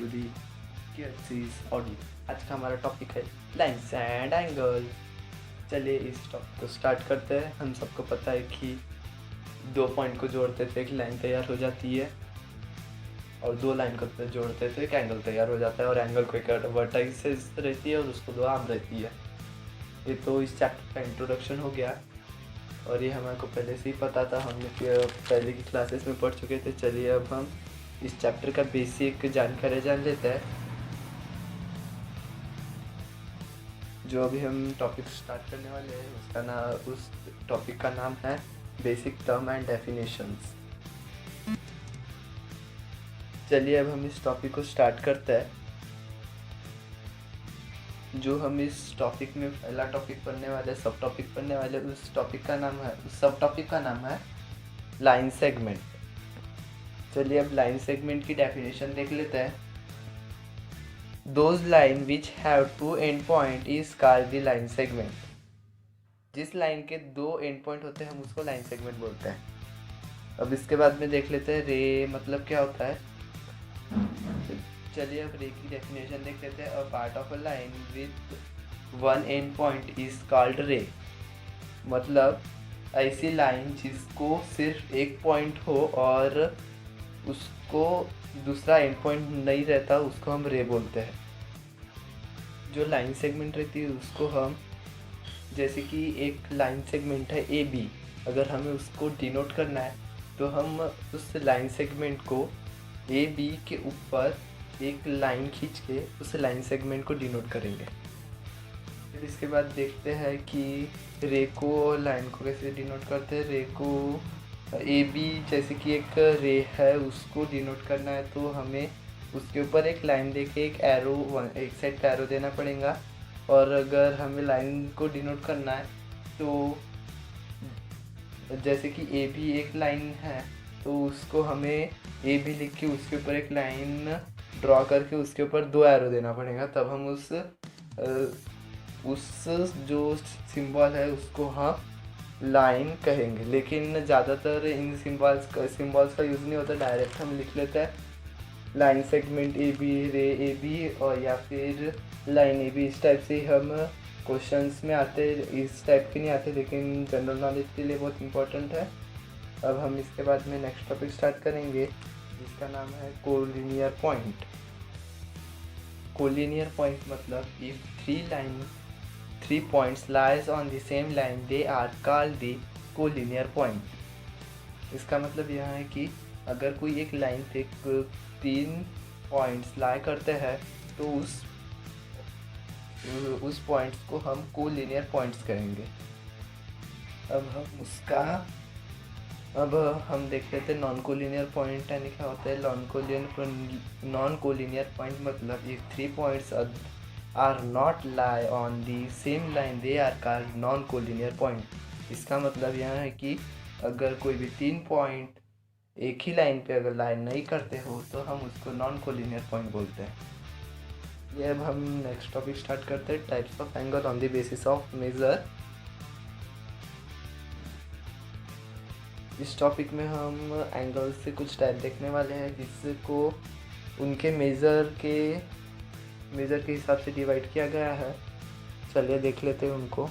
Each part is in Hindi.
To the series audio. आज का हमारा टॉपिक है लाइन्स एंड एंगल। चलिए इस टॉपिक को स्टार्ट करते हैं। हम सबको पता है कि दो पॉइंट को जोड़ते थे एक लाइन तैयार हो जाती है, और दो लाइन को जोड़ते थे एक एंगल तैयार हो जाता है, और एंगल को एक वर्टाइसेस रहती है और उसको दो आर्म रहती है। ये तो इस चैप्टर का इंट्रोडक्शन हो गया, और ये हमारे को पहले से ही पता था, हमने पहले की क्लासेस में पढ़ चुके थे। चलिए अब हम इस चैप्टर का बेसिक जानकारी जान लेते हैं। जो अभी हम टॉपिक स्टार्ट करने वाले हैं उस टॉपिक का नाम है बेसिक टर्म एंड डेफिनेशंस। चलिए अब हम इस टॉपिक को स्टार्ट करते हैं। जो हम इस टॉपिक में पहला टॉपिक पढ़ने वाले, सब टॉपिक पढ़ने वाले, उस सब टॉपिक का नाम है लाइन सेगमेंट। चलिए अब लाइन सेगमेंट की डेफिनेशन देख लेते हैं। Those line which have two end point is called the line segment। जिस लाइन के दो एंड पॉइंट होते हैं हम उसको लाइन सेगमेंट बोलते हैं। अब इसके बाद में देख लेते हैं रे मतलब क्या होता है। चलिए अब रे की डेफिनेशन देख लेते हैं। A part of a line with one and point is called रे। मतलब ऐसी लाइन जिसको सिर्फ एक पॉइंट हो और उसको दूसरा एंड पॉइंट नहीं रहता, उसको हम रे बोलते हैं। जो लाइन सेगमेंट रहती है उसको हम, जैसे कि एक लाइन सेगमेंट है ए बी, अगर हमें उसको डिनोट करना है तो हम उस लाइन सेगमेंट को ए बी के ऊपर एक लाइन खींच के उस लाइन सेगमेंट को डिनोट करेंगे। फिर इसके बाद देखते हैं कि रे को लाइन को कैसे डिनोट करते हैं। रे को ए बी जैसे कि एक रे है उसको डिनोट करना है तो हमें उसके ऊपर एक लाइन देके एक एक साइड का एरो देना पड़ेगा। और अगर हमें लाइन को डिनोट करना है तो जैसे कि ए बी एक लाइन है तो उसको हमें ए बी लिख के उसके ऊपर एक लाइन ड्रॉ करके उसके ऊपर दो एरो देना पड़ेगा, तब हम उस जो सिंबल है उसको हम लाइन कहेंगे। लेकिन ज़्यादातर इन सिंबल्स का यूज़ नहीं होता, डायरेक्ट हम लिख लेते हैं लाइन सेगमेंट ए बी, रे ए बी, और या फिर लाइन ए बी। इस टाइप से हम क्वेश्चंस में आते, इस टाइप के नहीं आते, लेकिन जनरल नॉलेज के लिए बहुत इंपॉर्टेंट है। अब हम इसके बाद में नेक्स्ट टॉपिक स्टार्ट करेंगे जिसका नाम है कोलिनियर पॉइंट। कोलिनियर पॉइंट मतलब if three points lies on the same line they are called the collinear point। इसका मतलब यह है कि अगर कोई एक लाइन पे तीन पॉइंट्स लाई करते हैं तो उस पॉइंट्स को हम कोलिनियर पॉइंट्स कहेंगे। अब हम देख लेते हैं नॉन कोलिनियर पॉइंट यानी क्या होता है। नॉन कोलिनियर पॉइंट मतलब if three points are not lie on the same line they are called non collinear point। इसका मतलब यह है कि अगर कोई भी तीन पॉइंट एक ही लाइन पे अगर लाइन नहीं करते हो तो हम उसको नॉन कोलिनियर पॉइंट बोलते हैं। ये अब हम नेक्स्ट टॉपिक स्टार्ट करते हैं types of angle on the basis of measure. इस टॉपिक में हम एंगल से कुछ टाइप देखने वाले हैं जिसको उनके मेजर के हिसाब से डिवाइड किया गया है। चलिए देख लेते हैं उनको।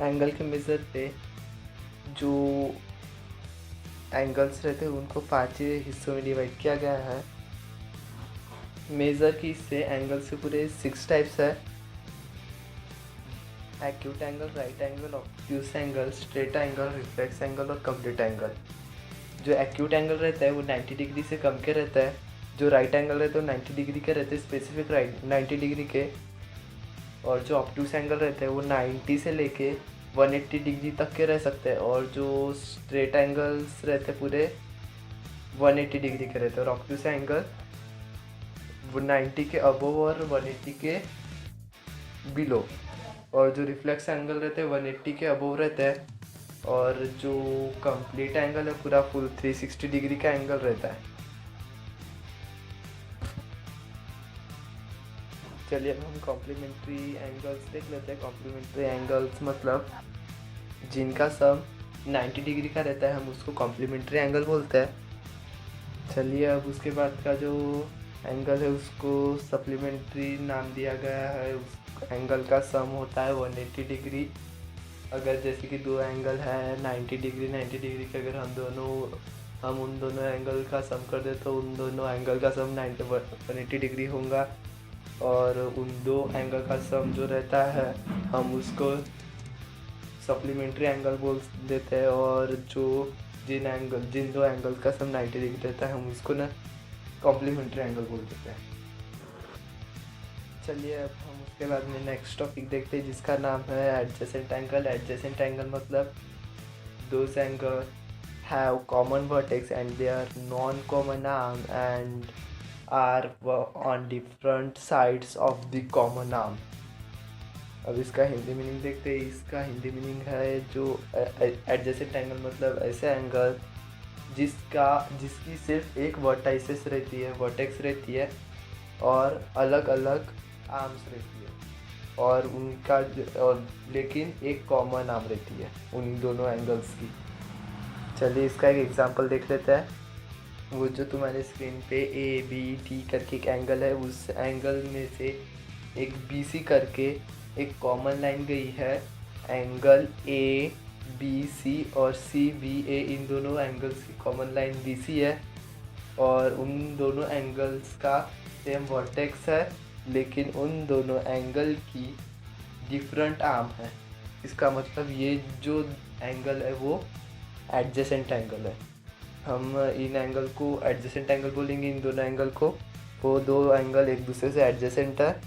एंगल के मेज़र पे जो एंगल्स रहते हैं उनको 5 हिस्सों में डिवाइड किया गया है। मेज़र की इससे एंगल से पूरे 6 टाइप्स है। Acute angle, right angle, obtuse angle, straight angle, reflex angle और कंप्लीट एंगल। जो एक्यूट एंगल रहता है वो 90 डिग्री से कम के रहता है। जो राइट एंगल रहते हैं वो 90 डिग्री के रहते हैं, स्पेसिफिक 90 डिग्री के। और जो ऑब्ट्यूस एंगल रहते हैं वो 90 से लेके 180 डिग्री तक के रह सकते हैं। और जो स्ट्रेट एंगल्स रहते हैं पूरे 180 डिग्री के रहते हैं। और ऑब्ट्यूस एंगल वो 90 के अबोव और 180 के बिलो। और जो रिफ्लेक्स एंगल रहते हैं 180 के अबोव रहते हैं। और जो कंप्लीट एंगल है पूरा फुल 360 डिग्री का एंगल रहता है। चलिए अब हम कॉम्प्लीमेंट्री एंगल्स देख लेते हैं। कॉम्प्लीमेंट्री एंगल्स मतलब जिनका सम 90 डिग्री का रहता है हम उसको कॉम्प्लीमेंट्री एंगल बोलते हैं। चलिए अब उसके बाद का जो एंगल है उसको सप्लीमेंट्री नाम दिया गया है। उस एंगल का सम होता है 180 डिग्री। अगर जैसे कि दो एंगल है 90 डिग्री 90 डिग्री के, अगर हम उन दोनों एंगल का सम कर दे तो उन दोनों एंगल का सम 180 डिग्री होगा। और उन दो एंगल का सम जो रहता है हम उसको सप्लीमेंट्री एंगल बोल देते हैं। और जो जिन दो एंगल का सम 90 डिग्री रहता है हम उसको ना कॉम्प्लीमेंट्री एंगल बोल देते हैं। चलिए अब हम उसके बाद में नेक्स्ट टॉपिक देखते हैं जिसका नाम है एडजेसेंट एंगल। एडजेसेंट एंगल मतलब those angle have common vertex and they are non common arm and are on different sides of the common arm. अब इसका हिंदी मीनिंग देखते हैं। इसका हिंदी मीनिंग है जो एडजेसेंट एंगल मतलब ऐसे एंगल जिसकी सिर्फ एक वर्टाइसिस रहती है और अलग अलग आर्म्स रहती है और लेकिन एक कॉमन आर्म रहती है उन दोनों एंगल्स की। चलिए इसका एक एग्जांपल देख लेते हैं। वो जो तुम्हारे स्क्रीन पे ABD करके एक एंगल है, उस एंगल में से एक BC करके एक कॉमन लाइन गई है। एंगल ABC और CBA इन दोनों एंगल्स की कॉमन लाइन BC है और उन दोनों एंगल्स का सेम वर्टेक्स है, लेकिन उन दोनों एंगल की डिफरेंट आर्म है। इसका मतलब ये जो एंगल है वो एडजेसेंट एंगल है। हम इन एंगल को एडजेसेंट एंगल बोलेंगे, इन दोनों एंगल को। वो दो एंगल एक दूसरे से एडजेसेंट है।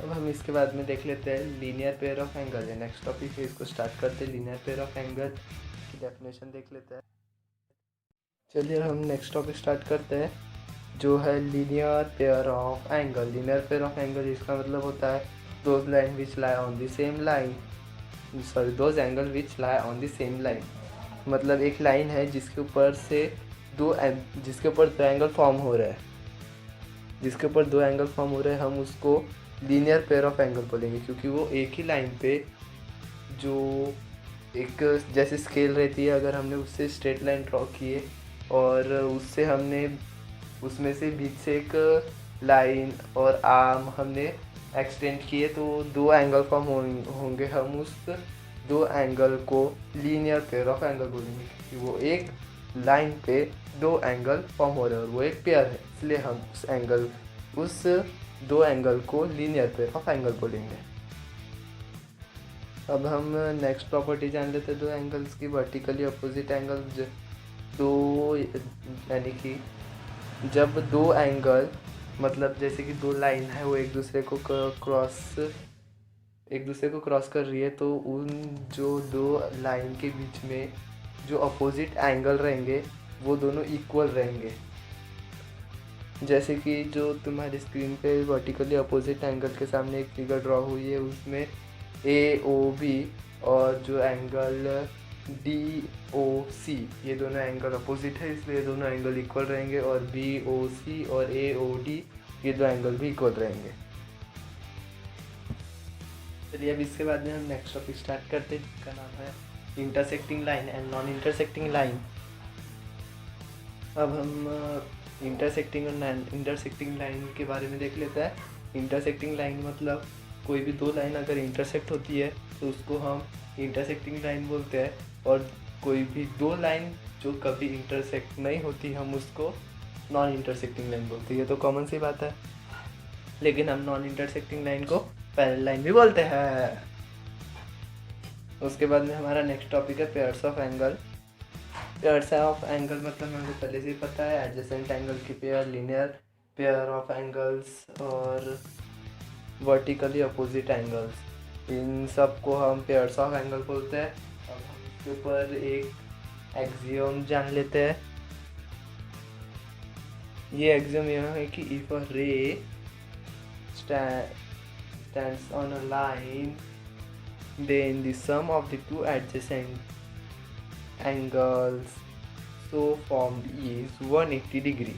अब हम इसके बाद में देख लेते हैं लीनियर पेयर ऑफ एंगल है नेक्स्ट टॉपिक है। इसको स्टार्ट करते हैं। लीनियर पेयर ऑफ एंगल की डेफिनेशन देख लेते हैं। चलिए हम नेक्स्ट टॉपिक स्टार्ट करते हैं जो है linear pair of angle. Linear pair of angle इसका मतलब होता है those line which lie on the same line, sorry those angle which lie on the same line. मतलब एक लाइन है जिसके ऊपर दो एंगल फॉर्म हो रहा है, हम उसको लीनियर पेयर ऑफ एंगल बोलेंगे, क्योंकि वो एक ही लाइन पे जो एक जैसे स्केल रहती है, अगर हमने उससे स्ट्रेट लाइन ड्रॉ किए और उसमें से बीच से एक लाइन और आर्म हमने एक्सटेंड किए तो दो एंगल फॉर्म होंगे। हम उस दो एंगल को लीनियर पेयर ऑफ एंगल बोलेंगे, क्योंकि वो एक लाइन पे दो एंगल फॉर्म हो रहे हैं और वो एक पेयर है, इसलिए हम उस दो एंगल को लीनियर पेयर ऑफ एंगल बोलेंगे। अब हम नेक्स्ट प्रॉपर्टी जान लेते हैं दो एंगल्स की। वर्टिकली अपोजिट एंगल दो, यानी कि जब दो एंगल मतलब जैसे कि दो लाइन है वो एक दूसरे को क्रॉस कर रही है, तो उन जो दो लाइन के बीच में जो अपोजिट एंगल रहेंगे वो दोनों इक्वल रहेंगे। जैसे कि जो तुम्हारी स्क्रीन पे वर्टिकली अपोजिट एंगल के सामने एक फिगर ड्रॉ हुई है, उसमें AOB और जो एंगल DOC ये दोनों एंगल अपोजिट है, इसलिए दोनों एंगल इक्वल रहेंगे। और BOC और AOD ये दो एंगल भी इक्वल रहेंगे। चलिए अब इसके बाद में हम नेक्स्ट टॉपिक स्टार्ट करते हैं जिसका नाम है intersecting line and non intersecting line. अब हम इंटरसेक्टिंग लाइन के बारे में देख लेते हैं। इंटरसेक्टिंग लाइन मतलब कोई भी दो लाइन अगर इंटरसेक्ट होती है तो उसको हम इंटरसेक्टिंग लाइन बोलते हैं, और कोई भी दो लाइन जो कभी इंटरसेक्ट नहीं होती हम उसको नॉन इंटरसेक्टिंग लाइन बोलते हैं। ये तो कॉमन सी बात है, लेकिन हम नॉन इंटरसेक्टिंग लाइन को पैरेलल लाइन भी बोलते हैं। उसके बाद में हमारा नेक्स्ट टॉपिक है pairs of angle. Pairs of angle मतलब हमें पहले से ही पता है, एडजेसेंट एंगल की pair, linear pair of angles और वर्टिकली अपोजिट एंगल्स, इन सब को हम पेयर्स ऑफ एंगल बोलते हैं। अब हम इसके ऊपर एक एक्सियम जान लेते हैं। ये एक्सियम यह है कि इफ अ रे stands on a line, then the sum of the two adjacent angles so formed is 180 degree.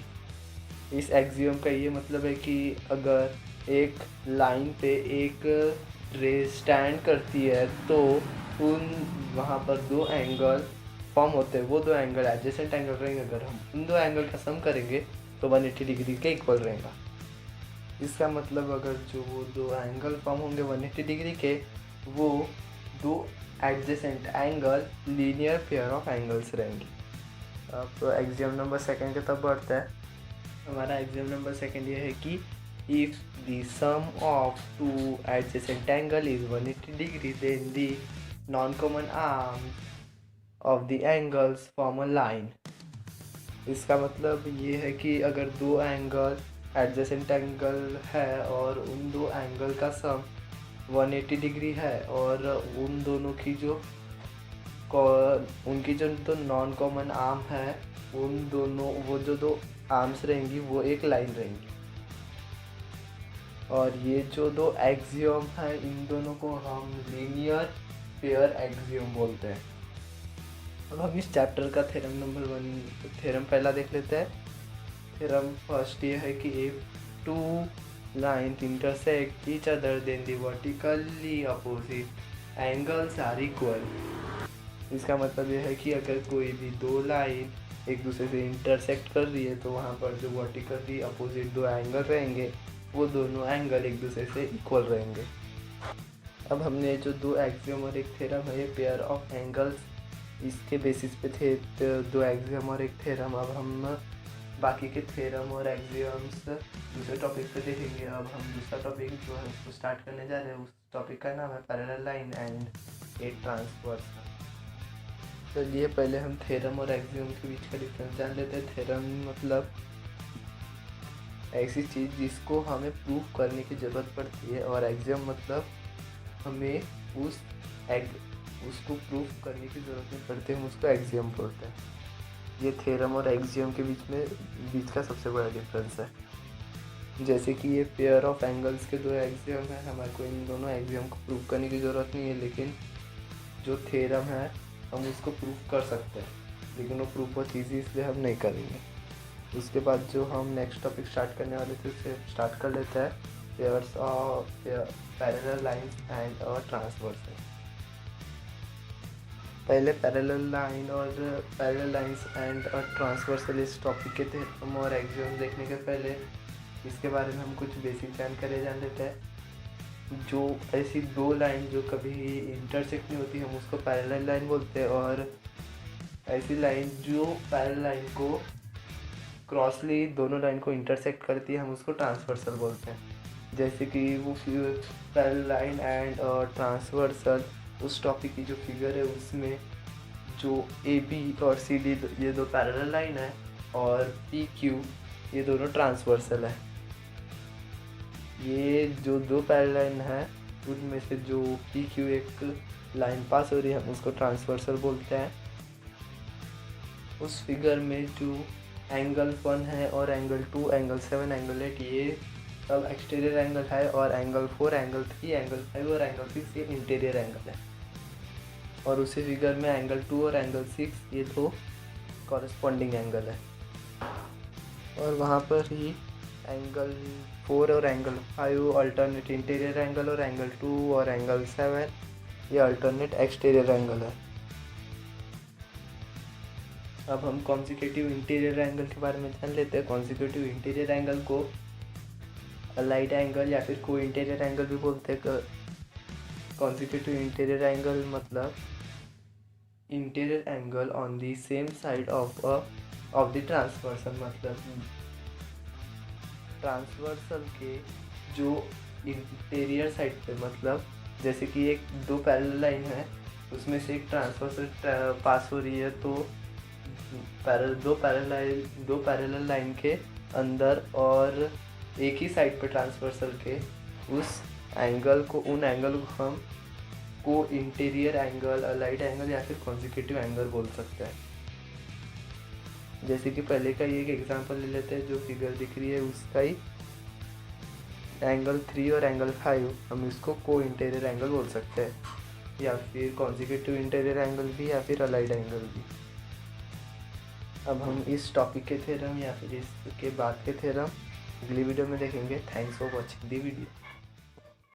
इस एक्सियम का ये मतलब है कि अगर एक लाइन पे एक रे स्टैंड करती है तो वहाँ पर दो एंगल फॉर्म होते हैं। वो दो एंगल एडजेसेंट एंगल रहेंगे। अगर हम उन दो एंगल का सम करेंगे तो 180 डिग्री के इक्वल रहेगा। इसका मतलब अगर जो वो दो एंगल फॉर्म होंगे 180 डिग्री के, वो दो adjacent angle linear pair of angles रहेंगे। अब एग्जाम नंबर सेकंड के तब बढ़ता है। हमारा एग्जाम नंबर सेकंड ये है कि if the sum of two adjacent angle is 180 degree then the non common arm of the angles form a line. इसका मतलब ये है कि अगर दो एंगल एडजेसेंट एंगल है और उन दो एंगल का सम 180 डिग्री है और उन दोनों की जो उनकी जो तो नॉन कॉमन आर्म है, उन दोनों वो जो दो आर्म्स रहेंगी वो एक लाइन रहेंगी। और ये जो दो एक्सियम है इन दोनों को हम लीनियर पेयर एक्सियम बोलते हैं। अब हम इस चैप्टर का थ्योरम नंबर 1 थ्योरम पहला देख लेते हैं। थ्योरम फर्स्ट ये है कि if two lines intersect each other then the vertically opposite angles are equal. इसका मतलब ये है कि अगर कोई भी दो लाइन एक दूसरे से इंटरसेक्ट कर रही है तो वहाँ पर जो वर्टिकली अपोजिट दो एंगल रहेंगे वो दोनों एंगल एक दूसरे से इक्वल रहेंगे। अब हमने जो दो एक्सियम और एक थ्योरम है ये पेयर ऑफ एंगल्स, इसके बेसिस पे थे दो एक्सियम और एक थ्योरम। अब हम बाकी के थ्योरम और एक्सियम्स दूसरे टॉपिक पे देखेंगे। अब हम दूसरा टॉपिक जो है उसको स्टार्ट करने जा रहे हैं। उस टॉपिक का नाम है parallel line and A transverse. चलिए पहले हम थ्योरम और एक्सियम के बीच का डिफरेंस जान लेते हैं। थ्योरम मतलब ऐसी चीज़ जिसको हमें प्रूव करने की ज़रूरत पड़ती है, और एक्सियम मतलब हमें उसको प्रूव करने की ज़रूरत नहीं पड़ती, हम उसको एक्सियम बोलते हैं। ये थ्योरम और एक्सियम के बीच का सबसे बड़ा डिफरेंस है। जैसे कि ये पेयर ऑफ एंगल्स के दो एक्सियम है, हमारे को इन दोनों एक्सियम को प्रूव करने की ज़रूरत नहीं है, लेकिन जो थ्योरम है हम उसको प्रूव कर सकते हैं, लेकिन वो प्रूफ बहुत ईजी इसलिए हम नहीं करेंगे। उसके बाद जो हम नेक्स्ट टॉपिक स्टार्ट करने वाले थे उसे स्टार्ट कर लेते हैं, pairs of parallel lines and और ट्रांसवर्स। पहले पैरेलल लाइन और पैरेलल लाइन्स एंड ट्रांसवर्सल इस टॉपिक के थ्योरम और एक्सियम देखने के पहले इसके बारे में हम कुछ बेसिक जानकारी जान लेते हैं। जो ऐसी दो लाइन जो कभी इंटरसेक्ट नहीं होती हम उसको पैरेलल लाइन बोलते हैं, और ऐसी लाइन जो पैरेलल लाइन को क्रॉसली दोनों लाइन को इंटरसेक्ट करती है हम उसको ट्रांसवर्सल बोलते हैं। जैसे कि वो पैरेलल लाइन एंड ट्रांसवर्सल उस टॉपिक की जो फिगर है उसमें जो AB और CD ये दो पैरेलल लाइन है और PQ ये दोनों ट्रांसवर्सल है। ये जो दो पैरेलल लाइन है उनमें से जो PQ एक लाइन पास हो रही है हम उसको ट्रांसवर्सल बोलते हैं। उस फिगर में जो एंगल 1 है और एंगल 2, एंगल 7, एंगल 8 ये सब एक्सटीरियर एंगल है, और एंगल 4, एंगल 3, एंगल 5 और एंगल 6 ये इंटीरियर एंगल है। और उसी फिगर में एंगल 2 और एंगल 6 ये दो कॉरेस्पॉन्डिंग एंगल है। और वहाँ पर ही एंगल 4 और एंगल 5 अल्टरनेट इंटीरियर एंगल, और एंगल 2 और एंगल 7 ये अल्टरनेट एक्सटीरियर एंगल है। अब हम कॉन्सिक्यूटिव इंटीरियर एंगल के बारे में जान लेते हैं। कॉन्सिक्यूटिव इंटीरियर एंगल को अलाइड एंगल या फिर को इंटीरियर एंगल भी बोलते हैं। कॉन्सिक्यूटिव इंटीरियर एंगल मतलब interior angle on the same side of the transversal. मतलब ट्रांसवर्सल के जो इंटीरियर साइड पे, मतलब जैसे कि एक दो पैरेलल लाइन है उसमें से एक ट्रांसवर्सल पास हो रही है, तो दो पैरेलल लाइन के अंदर और एक ही साइड पे ट्रांसवर्सल के उस एंगल को हम को इंटीरियर एंगल, अलाइड एंगल या फिर कॉन्सिक्यूटिव एंगल बोल सकते हैं। जैसे कि पहले का ये एक एग्जांपल ले लेते हैं। जो फिगर दिख रही है उसका ही एंगल 3 और एंगल 5 हम इसको को इंटीरियर एंगल बोल सकते हैं, या फिर कॉन्सिक्यूटिव इंटीरियर एंगल भी, या फिर अलाइड एंगल भी। अब हम इस टॉपिक के थ्योरम या फिर इसके बाद के थ्योरम अगली वीडियो में देखेंगे। Thanks for watching the video.